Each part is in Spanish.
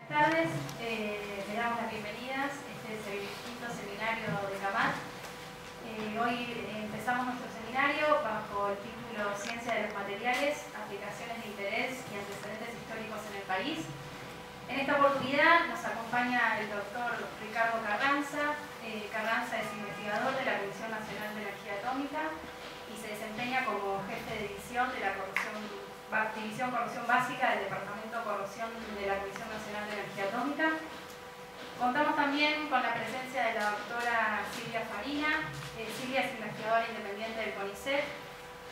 tardes, le damos las bienvenidas. Este es el quinto seminario de CAMAT. Hoy empezamos nuestro seminario bajo el título Ciencia de los Materiales, Aplicaciones de Interés y Antecedentes Históricos en el País. En esta oportunidad nos acompaña el doctor Ricardo Carranza. Carranza es investigador de la Comisión Nacional de Energía Atómica y se desempeña como jefe de división de la División Corrosión Básica del Departamento de Corrosión de la Comisión Nacional de Energía Atómica. Contamos también con la presencia de la doctora Silvia Farina. Silvia es investigadora independiente del CONICET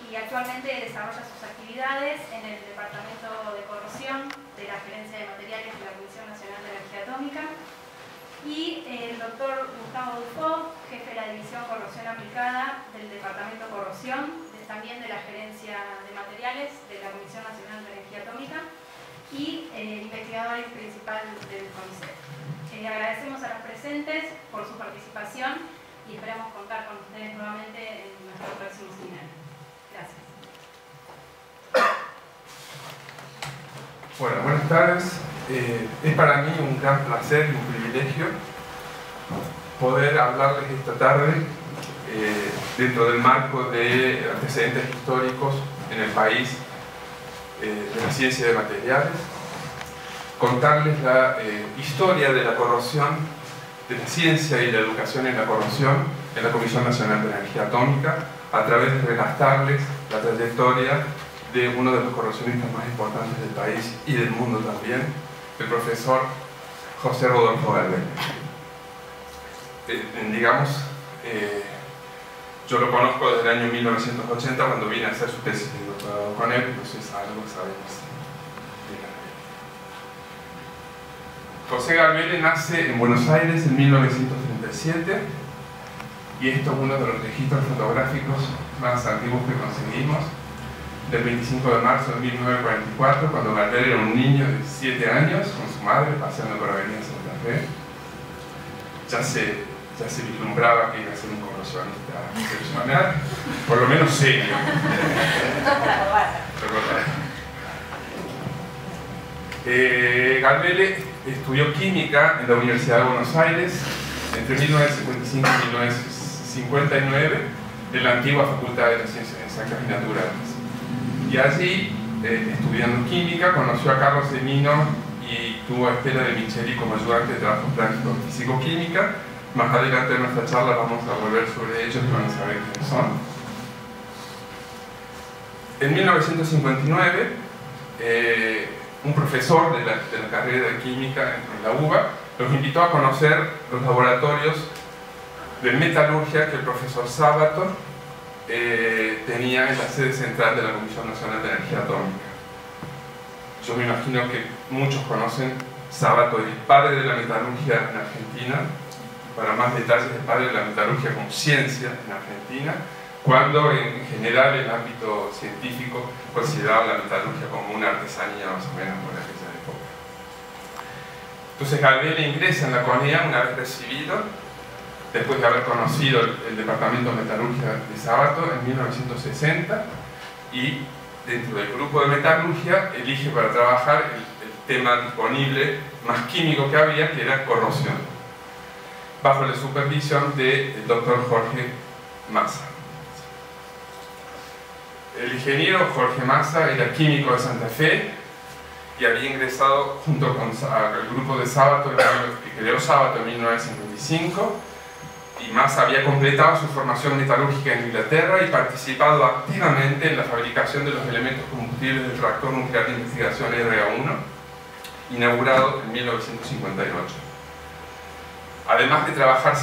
y actualmente desarrolla sus actividades en el Departamento de Corrosión de la Gerencia de Materiales de la Comisión Nacional de Energía Atómica. Y el doctor Gustavo Dufo, jefe de la División Corrosión Aplicada del Departamento de Corrosión, también de la Gerencia de Materiales de la Comisión Nacional de Energía Atómica y investigador principal del CONICET. Agradecemos a los presentes por su participación y esperamos contar con ustedes nuevamente en nuestro próximo seminario. Gracias. Bueno, buenas tardes. Es para mí un gran placer y un privilegio poder hablarles esta tarde dentro del marco de antecedentes históricos en el país de la ciencia de materiales, contarles la historia de la corrosión, de la ciencia y la educación en la corrosión en la Comisión Nacional de Energía Atómica, a través de relatarles la trayectoria de uno de los corrosionistas más importantes del país y del mundo también, el profesor José Rodolfo Garbele. Yo lo conozco desde el año 1980 cuando vine a hacer su tesis de doctorado con él, entonces es algo que sabemos de Garbele. José Garbele nace en Buenos Aires en 1937 y esto es uno de los registros fotográficos más antiguos que conseguimos, del 25 de marzo de 1944, cuando Garbele era un niño de 7 años con su madre paseando por Avenida Santa Fe. Ya se vislumbraba que iba a ser un corrosionista excepcional, por lo menos serio. Garbele estudió química en la Universidad de Buenos Aires entre 1955 y 1959 en la antigua Facultad de las Ciencias Exactas y Naturales. Y allí, estudiando química, conoció a Carlos Semino y tuvo a Estela de Micheli como ayudante de trabajo práctico en físico-química. Más adelante en nuestra charla vamos a volver sobre ellos y van a saber quiénes son. En 1959, un profesor de la carrera de química en la UBA los invitó a conocer los laboratorios de metalurgia que el profesor Sábato tenía en la sede central de la Comisión Nacional de Energía Atómica. Yo me imagino que muchos conocen Sábato, el padre de la metalurgia en Argentina. Para más detalles, el padre de la metalurgia como ciencia en Argentina, cuando en general el ámbito científico consideraba la metalurgia como una artesanía más o menos por aquella época. Entonces Garbele ingresa en la CONEA una vez recibido, después de haber conocido el departamento de metalurgia de Sábato en 1960, y dentro del grupo de metalurgia elige para trabajar el tema disponible más químico que había, que era corrosión, bajo la supervisión del doctor Jorge Massa. El ingeniero Jorge Massa era químico de Santa Fe y había ingresado junto con el grupo de Sábato, que creó Sábato en 1955, y Massa había completado su formación metalúrgica en Inglaterra y participado activamente en la fabricación de los elementos combustibles del reactor nuclear de investigación RA-1, inaugurado en 1958. Además de trabajar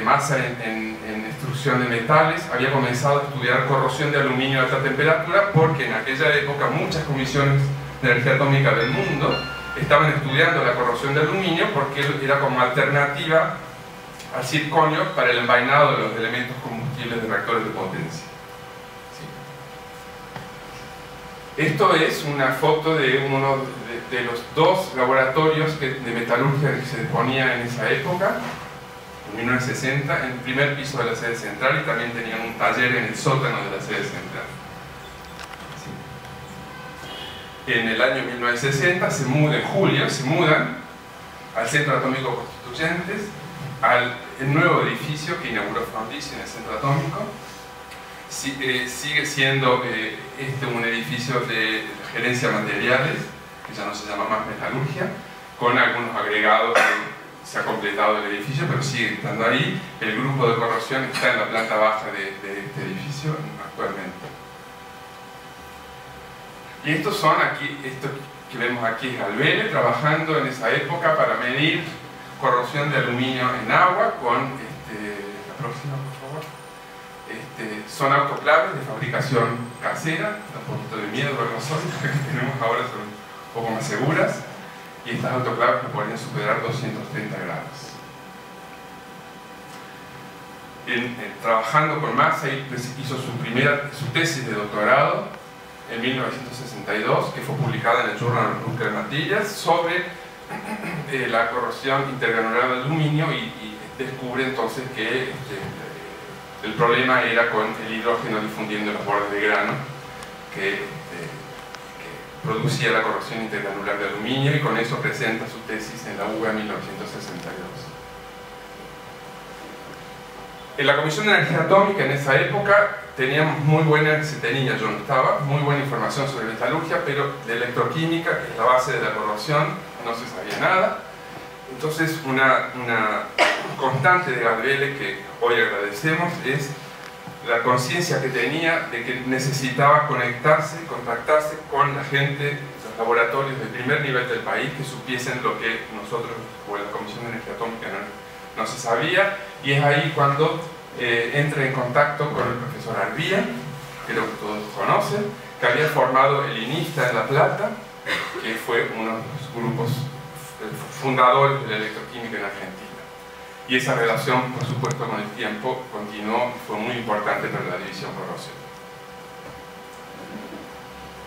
Massa en extrusión de metales, había comenzado a estudiar corrosión de aluminio a alta temperatura, porque en aquella época muchas comisiones de energía atómica del mundo estaban estudiando la corrosión de aluminio porque era como alternativa al circonio para el envainado de los elementos combustibles de reactores de potencia. ¿Sí? Esto es una foto de uno de los dos laboratorios de metalurgia que se disponía en esa época. en 1960, en el primer piso de la sede central, y también tenían un taller en el sótano de la sede central. Sí. En el año 1960, en julio, se mudan al Centro Atómico Constituyentes, al nuevo edificio que inauguró Frondizi en el Centro Atómico. Sigue siendo un edificio de gerencia de materiales, que ya no se llama más metalurgia, con algunos agregados que se ha completado el edificio, pero sigue estando ahí. El grupo de corrosión está en la planta baja de este edificio actualmente. Y estos son aquí, esto que vemos aquí es Galvele trabajando en esa época para medir corrosión de aluminio en agua con la próxima, por favor. Son autoclaves de fabricación casera, da un poquito de miedo a las sólidas que tenemos ahora, son un poco más seguras, y estas autoclaves no podrían superar 230 grados. Trabajando con Massa, hizo su tesis de doctorado en 1962, que fue publicada en el Journal of Nuclear Materials, sobre la corrosión intergranular de aluminio, y descubre entonces que el problema era con el hidrógeno difundiendo en los bordes de grano que producía la corrosión intergranular de aluminio, y con eso presenta su tesis en la UBA en 1962. En la Comisión de Energía Atómica en esa época teníamos muy buena, yo no estaba, muy buena información sobre metalurgia, pero de electroquímica, que es la base de la corrosión, no se sabía nada. Entonces una constante de Galvele que hoy agradecemos es la conciencia que tenía de que necesitaba contactarse con la gente, los laboratorios de primer nivel del país, que supiesen lo que nosotros, o la Comisión de Energía Atómica, no se sabía, y es ahí cuando entra en contacto con el profesor Arbía, que creo que todos conocen, que había formado el INISTA en La Plata, que fue uno de los grupos fundadores de la electroquímica en Argentina. Y esa relación, por supuesto, con el tiempo continuó y fue muy importante para la división corrosión.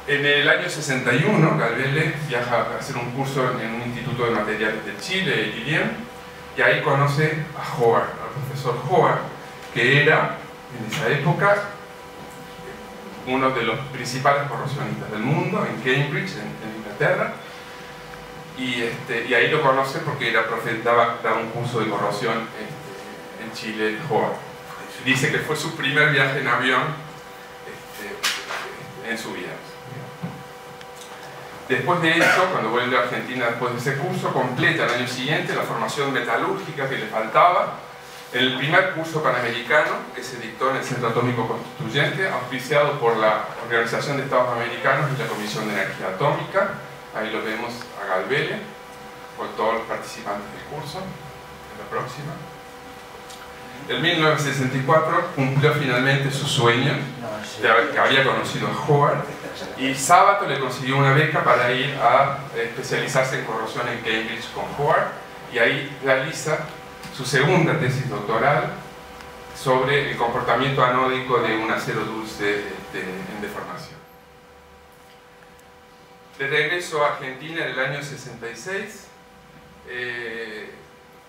En el año 61, Galvele viaja a hacer un curso en un instituto de materiales de Chile, el IRIEM, y ahí conoce a Howard, al profesor Howard, que era, en esa época, uno de los principales corrosionistas del mundo, en Cambridge, en Inglaterra. Y ahí lo conoce porque daba un curso de corrosión en Chile, Howard. Dice que fue su primer viaje en avión en su vida. Después de eso, cuando vuelve a Argentina después de ese curso, completa el año siguiente la formación metalúrgica que le faltaba en el primer curso panamericano que se dictó en el Centro Atómico Constituyente, auspiciado por la Organización de Estados Americanos y la Comisión de Energía Atómica. Ahí lo vemos a Galvele, con todos los participantes del curso. En la próxima. En 1964 cumplió finalmente su sueño, que había conocido a Howard, y Sábato le consiguió una beca para ir a especializarse en corrosión en Cambridge con Howard, y ahí realiza su segunda tesis doctoral sobre el comportamiento anódico de un acero dulce en deformación. De regreso a Argentina en el año 66,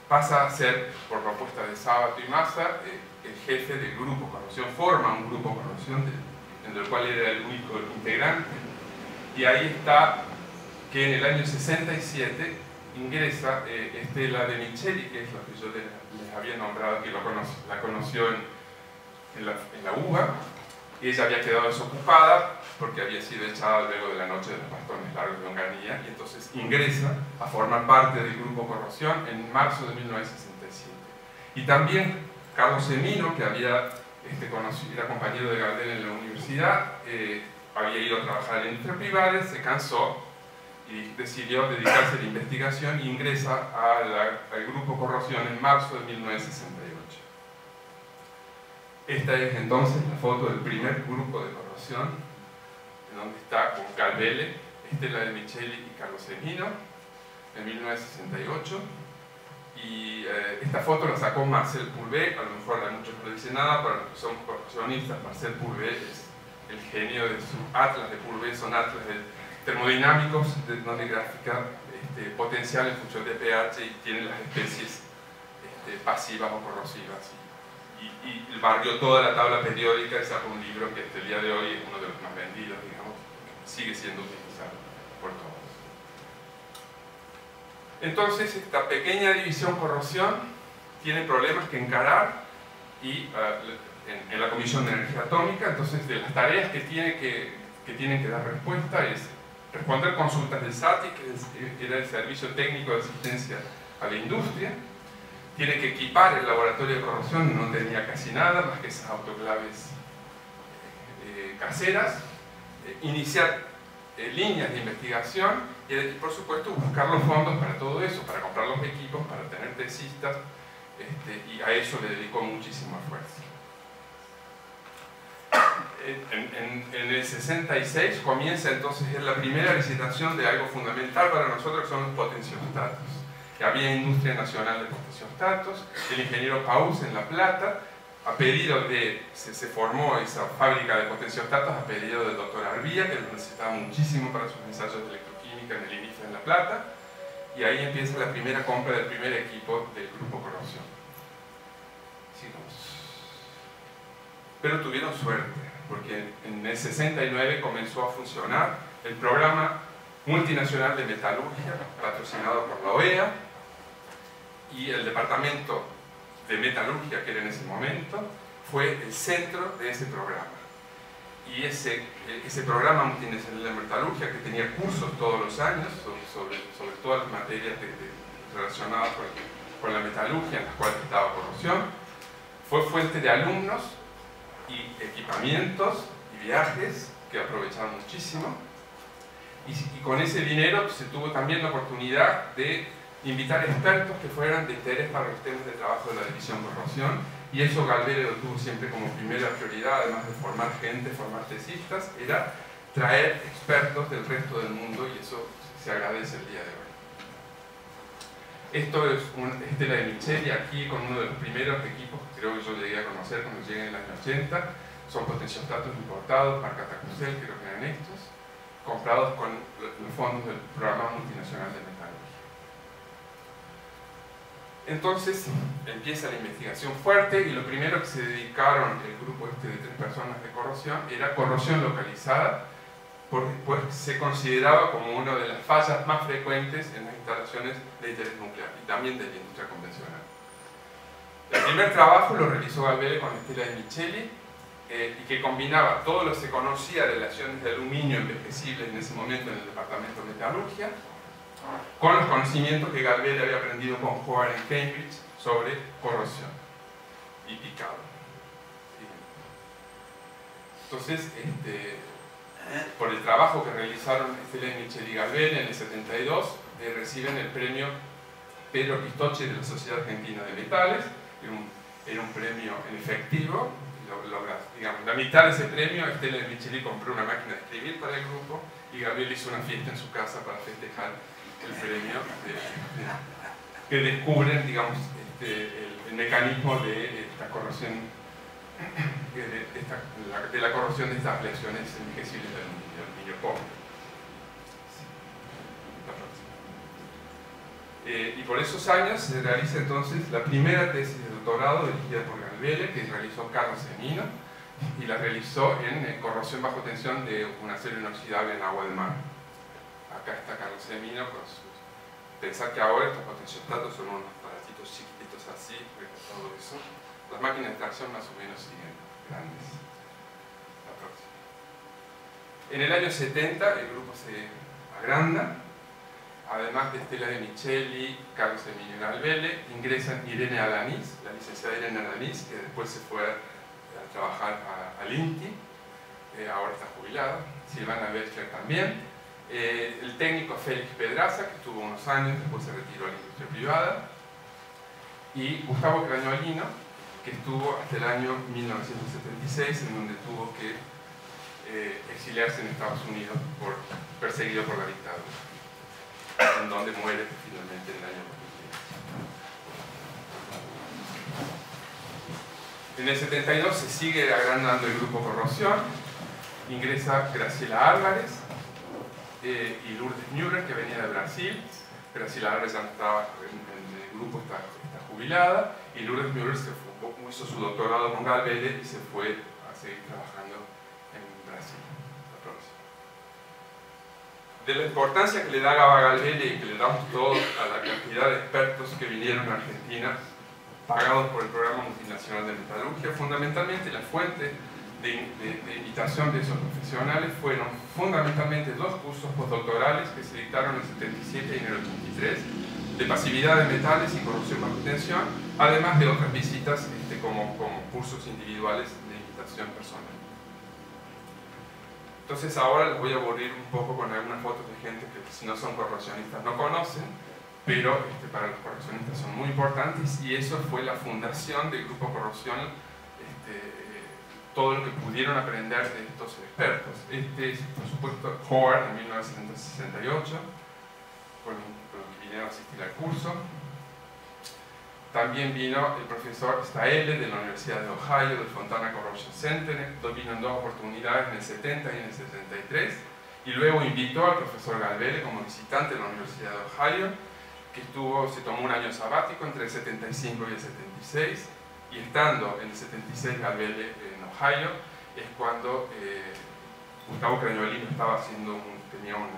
pasa a ser, por propuesta de Sábato y Massa, el jefe del grupo corrosión, forma un grupo corrosión en el cual era el único integrante, y ahí está que en el año 67 ingresa Estela De Micheli, que es la que yo les había nombrado, que la conoció en la UBA, y ella había quedado desocupada porque había sido echada luego de la noche de los bastones largos de Onganía, y entonces ingresa a formar parte del grupo corrosión en marzo de 1967. Y también Carlos Semino, que era compañero de Gardel en la universidad, había ido a trabajar en la industria privada, se cansó y decidió dedicarse a la investigación e ingresa al grupo corrosión en marzo de 1968. Esta es entonces la foto del primer grupo de corrosión, en donde está con Galvele, Estela De Micheli y Carlos Semino, en 1968. Y esta foto la sacó Marcel Pulvé, a lo mejor a muchos no le dice nada, para los que son corrosionistas, Marcel Pulvé es el genio de su atlas de Pulvé, son atlas termodinámicos donde gráfica potencial en función de pH y tiene las especies pasivas o corrosivas. Y barrió toda la tabla periódica y sacó un libro que hasta el día de hoy es uno de los más vendidos, digamos, sigue siendo utilizado por todos. Entonces, esta pequeña división corrosión tiene problemas que encarar y en la Comisión de Energía Atómica. Entonces, de las tareas que tienen que dar respuesta es responder consultas del SATI, que era el Servicio Técnico de Asistencia a la Industria. Tiene que equipar el laboratorio de corrosión, no tenía casi nada más que esas autoclaves caseras, iniciar líneas de investigación y por supuesto buscar los fondos para todo eso, para comprar los equipos, para tener tesistas, y a eso le dedicó muchísimo esfuerzo. En el 66 comienza entonces la primera licitación de algo fundamental para nosotros, que son los potenciostatos. Que había Industria Nacional de Potenciostatos, el ingeniero Paus en La Plata, a pedido de, se formó esa fábrica de potenciostatos a pedido del doctor Arbía, que lo necesitaba muchísimo para sus ensayos de electroquímica en el INIFE en La Plata, y ahí empieza la primera compra del primer equipo del Grupo Corrosión. Sigamos. Pero tuvieron suerte, porque en el 69 comenzó a funcionar el programa multinacional de metalurgia, patrocinado por la OEA, y el departamento de metalurgia, que era en ese momento, fue el centro de ese programa. Y ese programa multinacional de metalurgia, que tenía cursos todos los años sobre todas las materias relacionadas con la metalurgia, en las cuales estaba corrosión, fue fuente de alumnos y equipamientos y viajes que aprovecharon muchísimo. Y con ese dinero se tuvo también la oportunidad de invitar expertos que fueran de interés para los temas de trabajo de la división corrosión, y eso Galvele lo tuvo siempre como primera prioridad, además de formar gente, formar tesistas, era traer expertos del resto del mundo, y eso se agradece el día de hoy. Esto es una Estela de Micheli, aquí con uno de los primeros equipos que creo que yo llegué a conocer cuando llegué en el año 80, son potenciostatos importados, marca Tacusel, creo que eran estos, comprados con los fondos del Programa Multinacional de Metalurgia. Entonces empieza la investigación fuerte, y lo primero que se dedicaron el grupo de 3 personas de corrosión era corrosión localizada, porque pues, se consideraba como una de las fallas más frecuentes en las instalaciones de interés nuclear y también de la industria convencional. El primer trabajo lo realizó Galvele con Estela de Micheli, y que combinaba todo lo que se conocía de relaciones de aluminio envejecibles en ese momento en el departamento de metalurgia, con los conocimientos que Galvele había aprendido con Howard en Cambridge sobre corrosión y picado. Entonces, por el trabajo que realizaron Estela de Micheli y Galvele en el 72, reciben el premio Pedro Pistoche de la Sociedad Argentina de Metales. Era un premio en efectivo. Digamos, la mitad de ese premio, Estela de Micheli compró una máquina de escribir para el grupo, y Galvele hizo una fiesta en su casa para festejar el premio que descubren, digamos, el mecanismo de esta corrosión, de la corrosión de estas aleaciones envejecibles de aluminio cobre. Y por esos años se realiza entonces la primera tesis de doctorado dirigida por Galvele, que realizó Carlos Semino, y la realizó en corrosión bajo tensión de un acero inoxidable en agua de mar. Acá está Carlos Semino con sus... Pensar que ahora estos potenciostatos son unos aparatitos chiquititos así, todo eso. Las máquinas de extracción más o menos siguen grandes. La próxima. En el año 70 el grupo se agranda. Además de Estela de Micheli, Carlos Semino y Galvele, ingresan Irene Alanís, la licenciada Irene Alanís, que después se fue a trabajar al INTI, ahora está jubilada, Silvana Belcher también, el técnico Félix Pedraza, que estuvo unos años, después se retiró a la industria privada, y Gustavo Crañolino, que estuvo hasta el año 1976, en donde tuvo que exiliarse en Estados Unidos perseguido por la dictadura, en donde muere finalmente en el año 2010. En el 72 se sigue agrandando el grupo Corrosión, ingresa Graciela Álvarez y Lourdes Müller, que venía de Brasil. Graciela Álvarez ya no estaba en el grupo, está jubilada, y Lourdes Müller hizo su doctorado con Galvele y se fue a seguir trabajando en Brasil. La próxima. De la importancia que le da Gaba Galvele y que le damos todos a la cantidad de expertos que vinieron a Argentina, pagados por el Programa Multinacional de Metalurgia, fundamentalmente la fuente de invitación de esos profesionales fueron fundamentalmente 2 cursos postdoctorales que se dictaron en el 77 y en el 83, de pasividad de metales y corrosión bajo tensión, además de otras visitas como cursos individuales de invitación personal. Entonces ahora les voy a aburrir un poco con algunas fotos de gente que si no son corrosionistas no conocen, pero para los corrosionistas son muy importantes, y eso fue la fundación del Grupo Corrosión, todo lo que pudieron aprender de estos expertos. Este es, por supuesto, Howard en 1968, con los que vinieron a asistir al curso. También vino el profesor Staele de la Universidad de Ohio, del Fontana Corrosion Center, vino en 2 oportunidades, en el 70 y en el 73, y luego invitó al profesor Galvele como visitante de la Universidad de Ohio, que se tomó un año sabático entre el 75 y el 76, y estando en el 76 Galvele en Ohio, es cuando Gustavo Craniolino estaba tenía un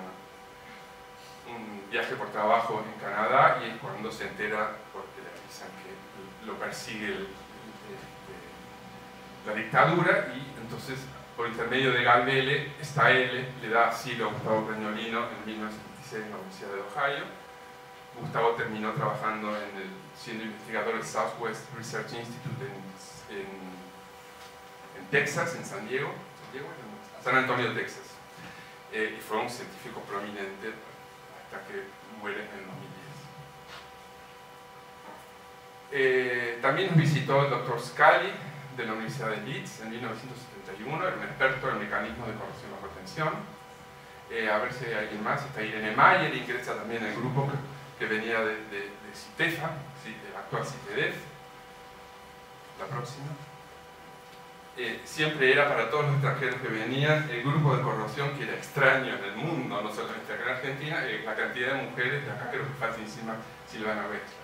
viaje por trabajo en Canadá, y es cuando se entera, porque le avisan que lo persigue la dictadura, y entonces por intermedio de Galvele, Staele le da asilo a Gustavo Craniolino en 1976 en la Universidad de Ohio. Gustavo terminó trabajando siendo investigador del Southwest Research Institute en Texas, en San Antonio, Texas. Y fue un científico prominente hasta que muere en el 2010. También nos visitó el Dr. Scully de la Universidad de Leeds en 1971, era un experto en mecanismos de corrosión bajo tensión. A ver si hay alguien más, está Irene Mayer, ingresa también en el grupo que venía de CITEFA, el actual CITEDEF. La próxima. Siempre era para todos los extranjeros que venían el grupo de corrosión que era extraño en el mundo, no solamente acá en Argentina, la cantidad de mujeres, acá creo que falta encima Silvana Vestra.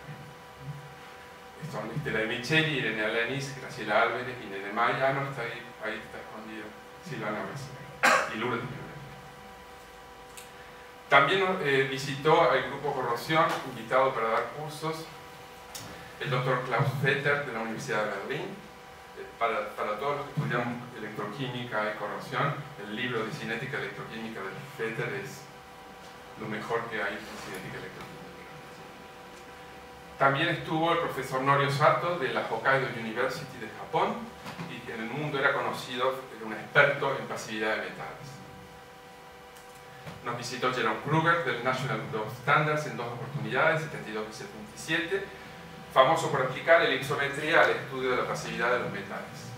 Son Estela de Micheli, Irene Alanis, Graciela Álvarez, Irene Maya, no está ahí está escondida Silvana Vestra, y Lourdes Müller. También visitó al grupo Corrosión, invitado para dar cursos, el doctor Klaus Vetter de la Universidad de Berlín. Para todos los que estudiamos electroquímica y corrosión, el libro de cinética electroquímica de Vetter es lo mejor que hay en cinética electroquímica. También estuvo el profesor Norio Sato de la Hokkaido University de Japón, y que en el mundo era conocido, era un experto en pasividad de metales. Nos visitó Jerome Kruger del National Bureau of Standards en 2 oportunidades, 72 y 77, famoso por aplicar elipsometría al estudio de la pasividad de los metales.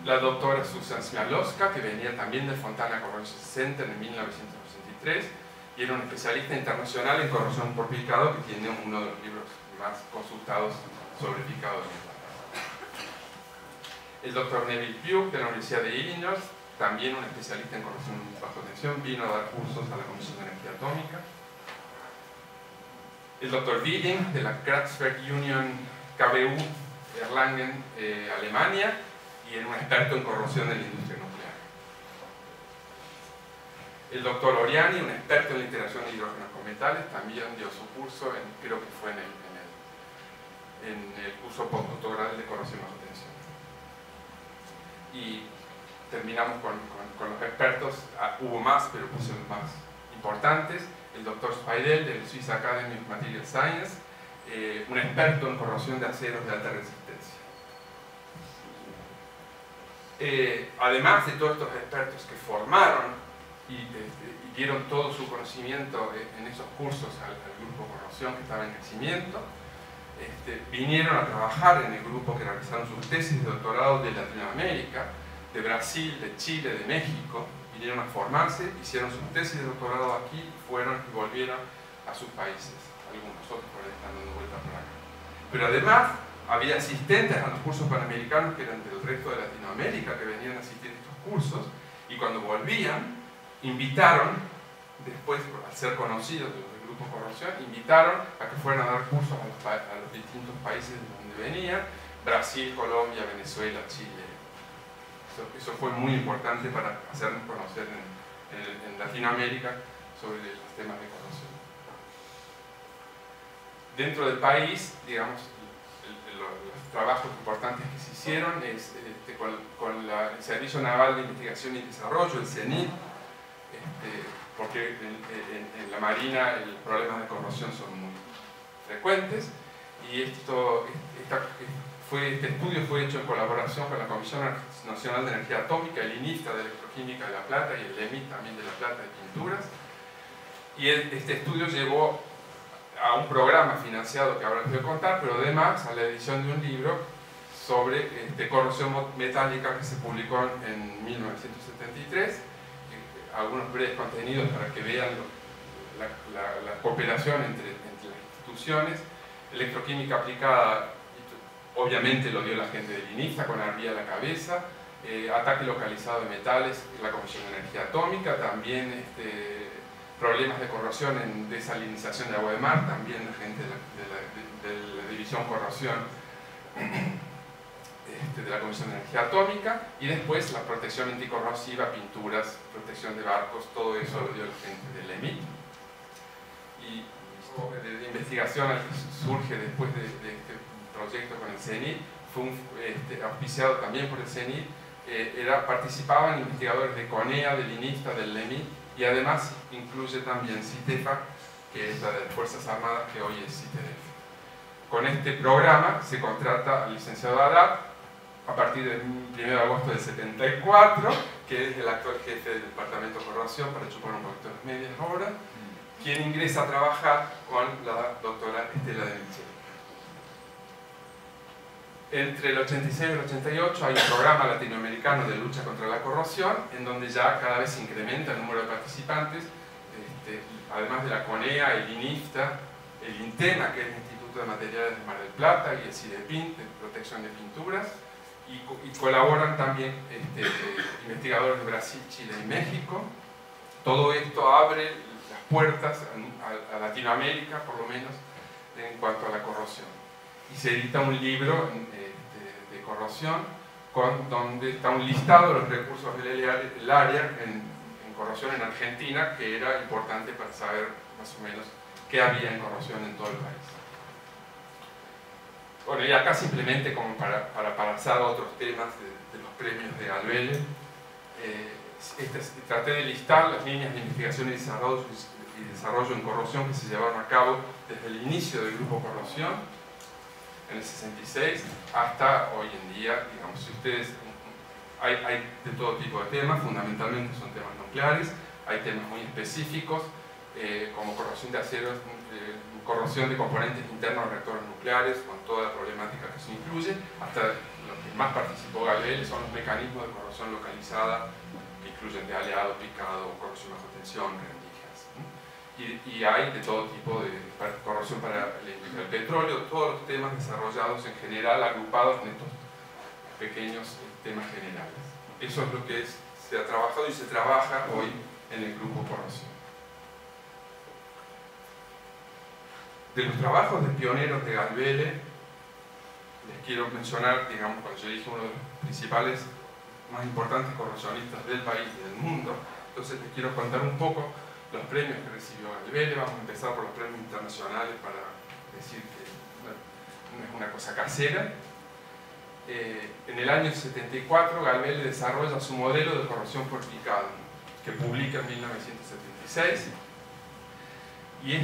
La doctora Susan Smialowska, que venía también del Fontana Corrosion Center en 1963, y era un especialista internacional en corrosión por picado, que tiene uno de los libros más consultados sobre picado de metales. El doctor Neville Pugh de la Universidad de Illinois, también un especialista en corrosión bajo tensión, vino a dar cursos a la Comisión de Energía Atómica. El doctor Willing de la Kraftwerk Union KBU Erlangen, Alemania, y era un experto en corrosión en la industria nuclear. El doctor Oriani, un experto en la integración de hidrógenos con metales, también dio su curso, creo que fue en el curso postdoctoral de corrosión bajo tensión. Y terminamos con los expertos, hubo más, pero puse los más importantes. El doctor Speidel del Swiss Academy of Material Science, un experto en corrosión de aceros de alta resistencia. Además de todos estos expertos que formaron y dieron todo su conocimiento en esos cursos al grupo Corrosión, que estaba en crecimiento, vinieron a trabajar en el grupo que realizaron sus tesis de doctorado de Latinoamérica, de Brasil, de Chile, de México. Vinieron a formarse, hicieron sus tesis de doctorado aquí, fueron y volvieron a sus países. Algunos otros por ahí están dando vueltas por acá. Pero además había asistentes a los cursos panamericanos que eran del resto de Latinoamérica, que venían a asistir a estos cursos, y cuando volvían, invitaron, después, al ser conocidos de los del Grupo Corrosión, invitaron a que fueran a dar cursos a los distintos países de donde venían, Brasil, Colombia, Venezuela, Chile. Eso fue muy importante para hacernos conocer en Latinoamérica sobre los temas de corrosión. Dentro del país, digamos, los trabajos importantes que se hicieron es con el Servicio Naval de Investigación y Desarrollo, el CENIT, porque en la Marina los problemas de corrosión son muy frecuentes, y este estudio fue hecho en colaboración con la Comisión Nacional de Energía Atómica, el INIFTA de Electroquímica de La Plata y el EMIT también de La Plata de Pinturas, y este estudio llevó a un programa financiado que ahora les voy a contar, pero además a la edición de un libro sobre corrosión metálica que se publicó en 1973, algunos breves contenidos para que vean la cooperación entre las instituciones. Electroquímica aplicada, obviamente lo dio la gente del INIFTA con Arvía a la cabeza, ataque localizado de metales, la Comisión de Energía Atómica, también problemas de corrosión en desalinización de agua de mar, también la gente de la División Corrosión de la Comisión de Energía Atómica, y después la protección anticorrosiva, pinturas, protección de barcos, todo eso lo dio la gente del EMIT. Y de investigación que surge después de este proyecto con el CENIT, fue auspiciado también por el CENIT, participaban investigadores de CONEA, del INIFTA, del EMIT, y además incluye también CITEFA, que es la de las Fuerzas Armadas, que hoy es CITEDEF. Con este programa se contrata al licenciado Haddad a partir del 1 de agosto del 74, que es el actual jefe del Departamento de Corrosión, para chupar un poquito las medias ahora, quien ingresa a trabajar con la doctora Estela de Micheli. Entre el 86 y el 88 hay un programa latinoamericano de lucha contra la corrosión, en donde ya cada vez se incrementa el número de participantes, además de la CONEA, el INIFTA, el INTEMA, que es el Instituto de Materiales de Mar del Plata, y el CIDEPIN, de Protección de Pinturas, y colaboran también investigadores de Brasil, Chile y México. Todo esto abre las puertas a Latinoamérica, por lo menos, en cuanto a la corrosión. Y se edita un libro de corrosión donde está un listado de los recursos del área en corrosión en Argentina, que era importante para saber más o menos qué había en corrosión en todo el país. Bueno, y acá simplemente como para pasar a otros temas de los premios de Galvele, traté de listar las líneas de investigación y desarrollo en corrosión que se llevaron a cabo desde el inicio del Grupo Corrosión, en el 66, hasta hoy en día. Digamos, si ustedes, hay de todo tipo de temas, fundamentalmente son temas nucleares, hay temas muy específicos, como corrosión de aceros, corrosión de componentes internos de reactores nucleares, con toda la problemática que eso incluye, hasta lo que más participó Galvele son los mecanismos de corrosión localizada, que incluyen de aleado, picado, corrosión bajo tensión, rendijas. Y hay de todo tipo de corrosión para la industria del petróleo, todos los temas desarrollados en general, agrupados en estos pequeños temas generales. Eso es lo que se ha trabajado y se trabaja hoy en el Grupo Corrosión. De los trabajos de pioneros de Galvele, les quiero mencionar, digamos, cuando yo dije uno de los principales, más importantes corrosionistas del país y del mundo. Entonces les quiero contar un poco los premios que recibió Galvele. Vamos a empezar por los premios internacionales para decir que no es una cosa casera. En el año 74 Galvele desarrolla su modelo de corrosión por picado, que publica en 1976, y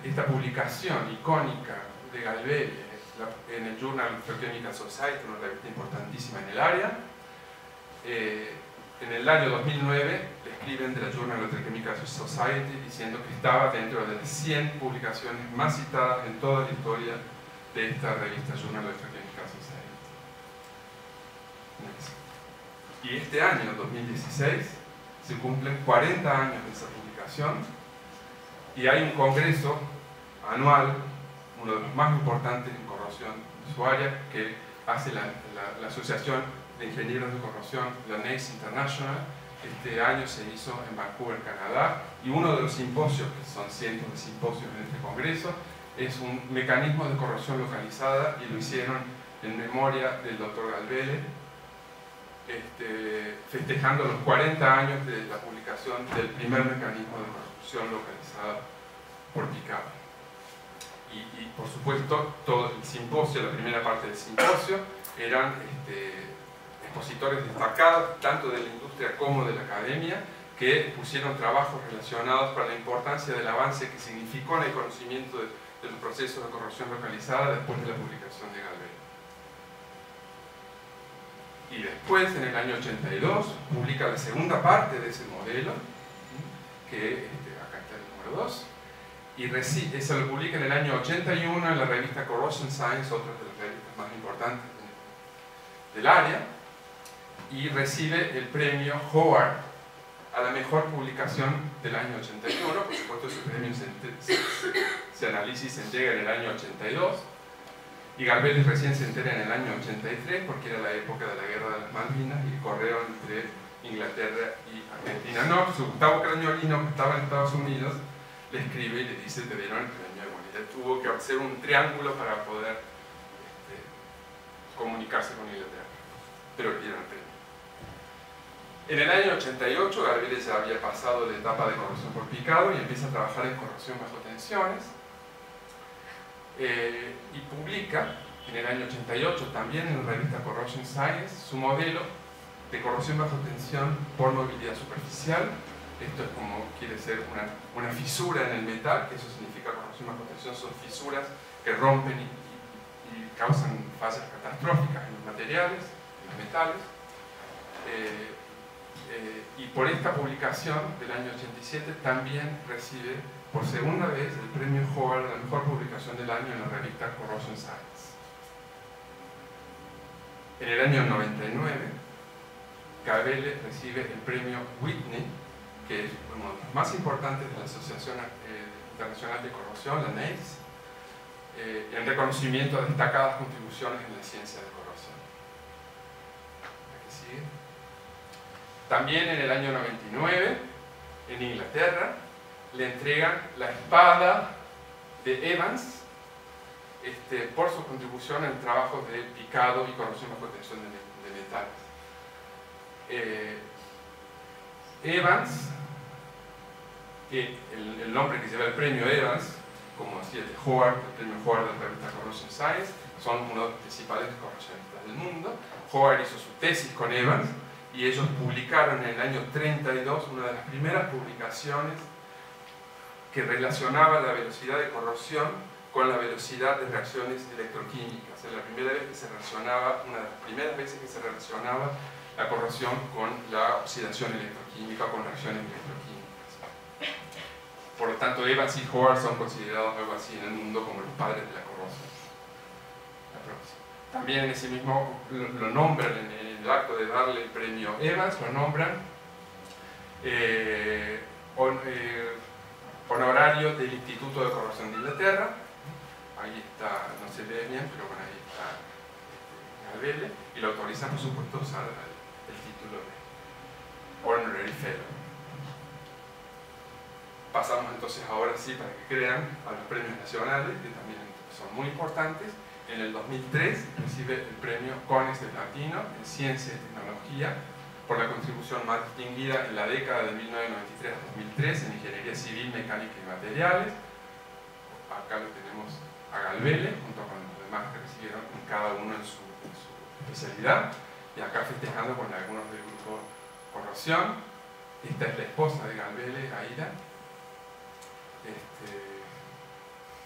esta publicación icónica de Galvele en el Journal of Electrochemical Society, una revista importantísima en el área. En el año 2009 le escriben de la Journal of Electrochemical Society diciendo que estaba dentro de las 100 publicaciones más citadas en toda la historia de esta revista Journal of Electrochemical Society. Y este año, 2016, se cumplen 40 años de esa publicación, y hay un congreso anual, uno de los más importantes en corrosión de su área, que hace la Asociación de Ingenieros de Corrosión, la NACE International, este año se hizo en Vancouver, Canadá, y uno de los simposios, que son cientos de simposios en este congreso, es un mecanismo de corrosión localizada, y lo hicieron en memoria del Dr. Galvele, festejando los 40 años de la publicación del primer mecanismo de corrosión localizada por picado. Y por supuesto, todo el simposio, la primera parte del simposio, eran expositores destacados, tanto de la industria como de la academia, que pusieron trabajos relacionados para la importancia del avance que significó en el conocimiento de los procesos de corrosión localizada después de la publicación de Galvele. Y después, en el año 82, publica la segunda parte de ese modelo, que acá está el número 2, y se lo publica en el año 81 en la revista Corrosion Science, otra de las revistas más importantes del área, y recibe el premio Howard a la mejor publicación del año 81. Por supuesto, ese premio se analiza y se entrega en el año 82. Y Galvele recién se entera en el año 83, porque era la época de la Guerra de las Malvinas y el correo entre Inglaterra y Argentina. No, su Gustavo Crañolino, que estaba en Estados Unidos, le escribe y le dice: te dieron el premio. Bueno, ella tuvo que hacer un triángulo para poder comunicarse con Inglaterra, pero le dieron el premio. En el año 88, Galvele ya había pasado la etapa de corrosión por picado y empieza a trabajar en corrosión bajo tensiones. Y publica en el año 88 también en la revista Corrosion Science su modelo de corrosión bajo tensión por movilidad superficial. Esto es como quiere ser una fisura en el metal, que eso significa corrosión bajo tensión, son fisuras que rompen y causan fallas catastróficas en los materiales, en los metales. Y por esta publicación del año 87 también recibe por segunda vez el premio Howard a la mejor publicación del año en la revista Corrosion Science. En el año 99, Galvele recibe el premio Whitney, que es uno de los más importantes de la Asociación Internacional de Corrosión, la NAICS, en reconocimiento a destacadas contribuciones en la ciencia de corrosión. ¿La que sigue? También en el año 99, en Inglaterra, le entregan la espada de Evans por su contribución en trabajos de picado y corrosión bajo tensión de metales. Evans, el nombre que lleva el premio Evans, como decía el Howard, el premio Howard de la revista Corrosion Science, son uno de los principales corrosionistas del mundo. Howard hizo su tesis con Evans y ellos publicaron en el año 32 una de las primeras publicaciones que relacionaba la velocidad de corrosión con la velocidad de reacciones electroquímicas. Es la primera vez que se relacionaba, una de las primeras veces que se relacionaba la corrosión con la oxidación electroquímica, con reacciones electroquímicas. Por lo tanto, Evans y Howard son considerados algo así en el mundo como los padres de la corrosión. También en ese mismo lo nombran en el acto de darle el premio Evans, lo nombran honorario del Instituto de Corrosión de Inglaterra. Ahí está, no se lee bien, pero bueno, ahí está Galvele, y lo autorizan por supuesto a usar el título de Honorary Fellow. Pasamos entonces ahora sí, para que crean, a los premios nacionales, que también son muy importantes. En el 2003 recibe el premio CONEX de Platino en Ciencia y Tecnología por la contribución más distinguida en la década de 1993 a 2003 en Ingeniería Civil, Mecánica y Materiales. Acá lo tenemos a Galvele, junto con los demás que recibieron cada uno en su especialidad, y acá festejando con algunos del grupo Corrosión. Esta es la esposa de Galvele, Aida.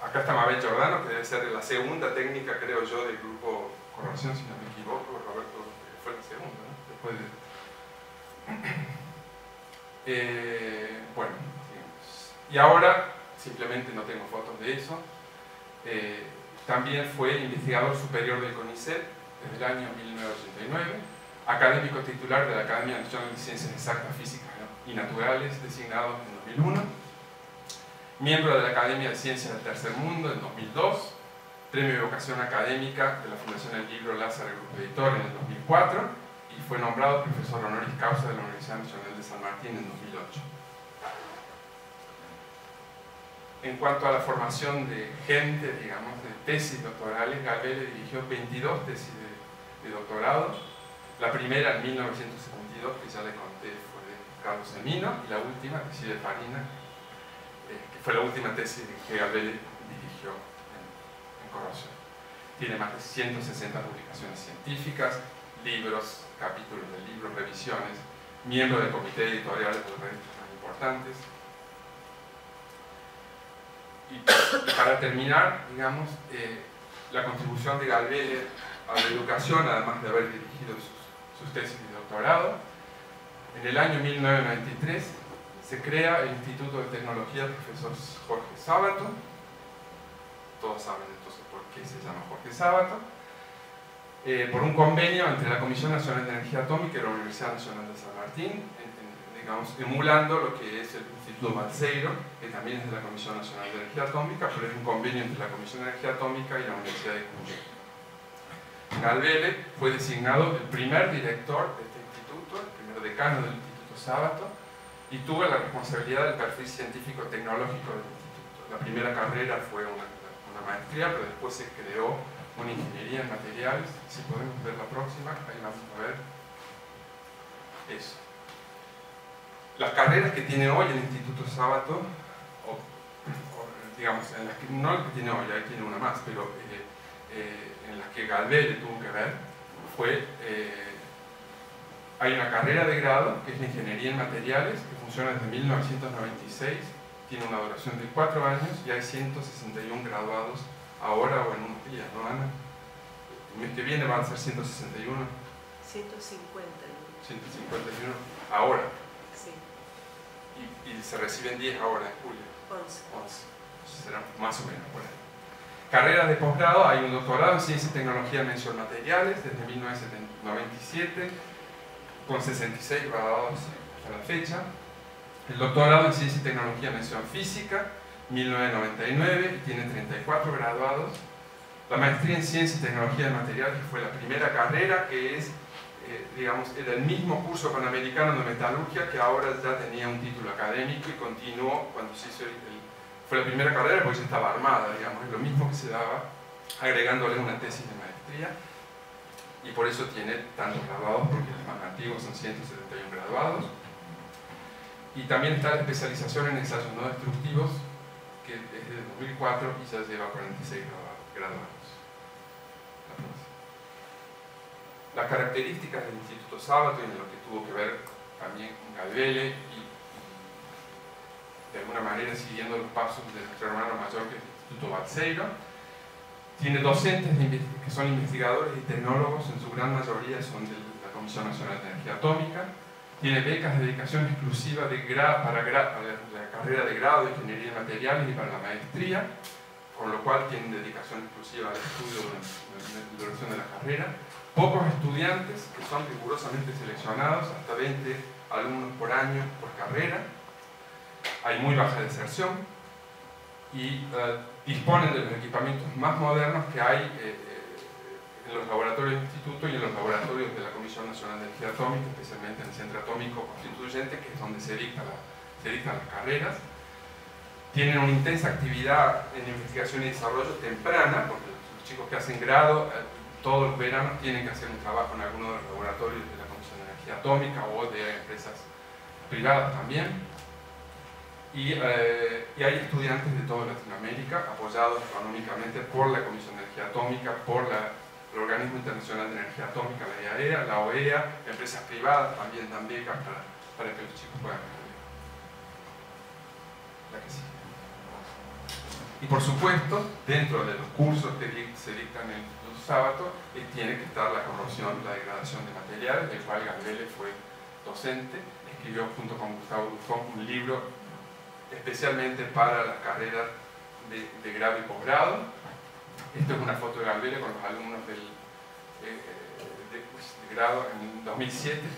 Acá está Mabel Giordano, que debe ser la segunda técnica, creo yo, del grupo Corrosión, si no me equivoco. Roberto fue la segunda, ¿no? Después de... bueno, y ahora, simplemente no tengo fotos de eso, también fue investigador superior del CONICET desde el año 1989, académico titular de la Academia Nacional de Ciencias Exactas, Físicas y Naturales, designado en 2001, miembro de la Academia de Ciencias del Tercer Mundo en 2002, premio de vocación académica de la Fundación El Libro Lázaro Grupo Editor en el 2004, y y fue nombrado profesor honoris causa de la Universidad Nacional de San Martín en 2008. En cuanto a la formación de gente, digamos, de tesis doctorales, Galvele dirigió 22 tesis de doctorado. La primera en 1972, que ya le conté, fue de Carlos Semino, y la última, tesis de Farina, que fue la última tesis que Galvele dirigió en corrosión. Tiene más de 160 publicaciones científicas, libros, capítulos de libros, revisiones, miembro del comité editorial de los revistas más importantes. Y para terminar, digamos, la contribución de Galvele a la educación, además de haber dirigido sus tesis de doctorado, en el año 1993 se crea el Instituto de Tecnología del profesor Jorge Sábato. Todos saben entonces por qué se llama Jorge Sábato. Por un convenio entre la Comisión Nacional de Energía Atómica y la Universidad Nacional de San Martín, digamos, emulando lo que es el Instituto Balseiro, que también es de la Comisión Nacional de Energía Atómica, pero es un convenio entre la Comisión de Energía Atómica y la Universidad de Cuyo. Galvele fue designado el primer director de este instituto, el primer decano del Instituto Sábato, y tuvo la responsabilidad del perfil científico-tecnológico del instituto. La primera carrera fue una maestría, pero después se creó una ingeniería en materiales. Si podemos ver la próxima, ahí vamos a ver eso. Las carreras que tiene hoy el Instituto Sábato, digamos, en las que, no las que tiene hoy, ahí tiene una más, pero en las que Galvele tuvo que ver, hay una carrera de grado, que es la Ingeniería en Materiales, que funciona desde 1996, tiene una duración de 4 años y hay 161 graduados ahora o en unos días, ¿no, Ana? El mes que viene van a ser 161. 151 ahora. Sí. Y se reciben 10 ahora en julio. 11. Será más o menos por ahí. Carreras de posgrado, hay un doctorado en Ciencia y Tecnología de Mención Materiales desde 1997, con 66 graduados hasta la fecha. El doctorado en Ciencia y Tecnología de Mención Física, 1999, y tiene 34 graduados. La maestría en Ciencia y Tecnología de Materiales, que fue la primera carrera, que es, digamos, era el mismo curso panamericano de metalurgia, que ahora ya tenía un título académico y continuó cuando se hizo fue la primera carrera porque ya estaba armada, digamos, es lo mismo que se daba agregándole una tesis de maestría, y por eso tiene tantos graduados, porque los más antiguos son 171 graduados. Y también está la especialización en ensayos no destructivos, que es de 2004 y ya lleva 46 graduados. Las características del Instituto Sábato, y en lo que tuvo que ver también Galvele, y de alguna manera siguiendo los pasos de nuestro hermano mayor, que es el Instituto Balseiro, tiene docentes que son investigadores y tecnólogos, en su gran mayoría son de la Comisión Nacional de Energía Atómica. Tiene becas de dedicación exclusiva para la carrera de grado de Ingeniería en Materiales y para la maestría, con lo cual tienen dedicación exclusiva al estudio durante la duración de la carrera. Pocos estudiantes que son rigurosamente seleccionados, hasta 20 alumnos por año por carrera. Hay muy baja deserción y disponen de los equipamientos más modernos que hay en los laboratorios del Instituto y en los laboratorios de la Comisión Nacional de Energía Atómica, especialmente en el Centro Atómico Constituyente, que es donde se dictan las carreras. Tienen una intensa actividad en investigación y desarrollo temprana, porque los chicos que hacen grado todos los veranos tienen que hacer un trabajo en alguno de los laboratorios de la Comisión de Energía Atómica o de empresas privadas también. Y hay estudiantes de toda Latinoamérica apoyados económicamente por la Comisión de Energía Atómica, por el Organismo Internacional de Energía Atómica, la IAEA, la OEA, empresas privadas también dan becas para que los chicos puedan estudiar. La que sigue. Y por supuesto, dentro de los cursos que se dictan en el Instituto Sábato, tiene que estar la corrosión, la degradación de materiales, del cual Galvele fue docente, escribió junto con Gustavo Dufont un libro especialmente para las carreras de grado y posgrado. Esto es una foto de Galvele con los alumnos de grado en 2007, los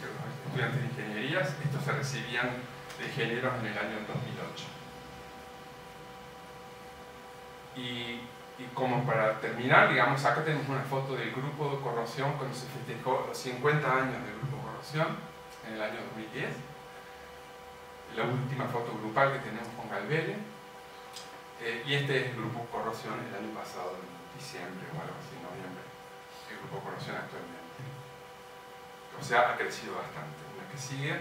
estudiantes de ingenierías. Estos se recibían de ingenieros en el año 2008. Y Y como para terminar, digamos, acá tenemos una foto del grupo de Corrosión cuando se festejó los 50 años del grupo Corrosión en el año 2010. La última foto grupal que tenemos con Galvele. Y este es el grupo Corrosión el año pasado, en diciembre o algo así, noviembre. El grupo Corrosión actualmente. O sea, ha crecido bastante. La que sigue,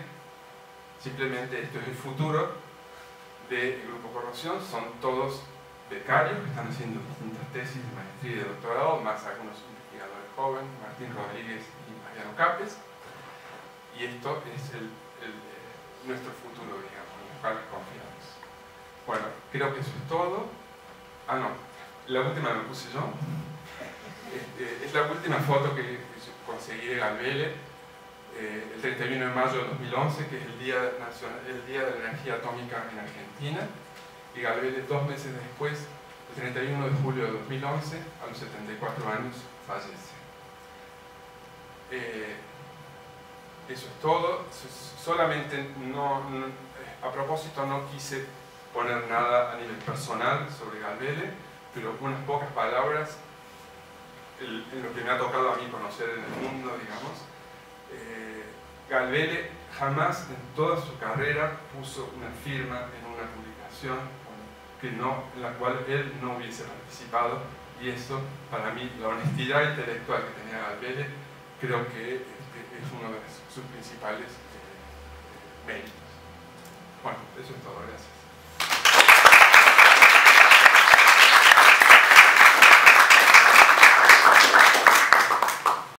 simplemente esto es el futuro del grupo Corrosión, son todos becarios que están haciendo distintas tesis de maestría y de doctorado, más algunos investigadores jóvenes, Martín Rodríguez y Mariano Capes, y esto es nuestro futuro, digamos, en el cual confiamos. Bueno, creo que eso es todo. Ah, no, la última la puse yo. Es la última foto que conseguí de Galvele, el 31 de mayo de 2011, que es el Día de la Energía Atómica en Argentina. Y Galvele 2 meses después, el 31 de julio de 2011, a los 74 años, fallece. Eso es todo. Solamente a propósito no quise poner nada a nivel personal sobre Galvele, pero unas pocas palabras en lo que me ha tocado a mí conocer en el mundo, digamos. Galvele jamás en toda su carrera puso una firma en una publicación en la cual él no hubiese participado, y eso, para mí, la honestidad intelectual que tenía Galvele, creo que es uno de sus principales méritos. Bueno, eso es todo, gracias.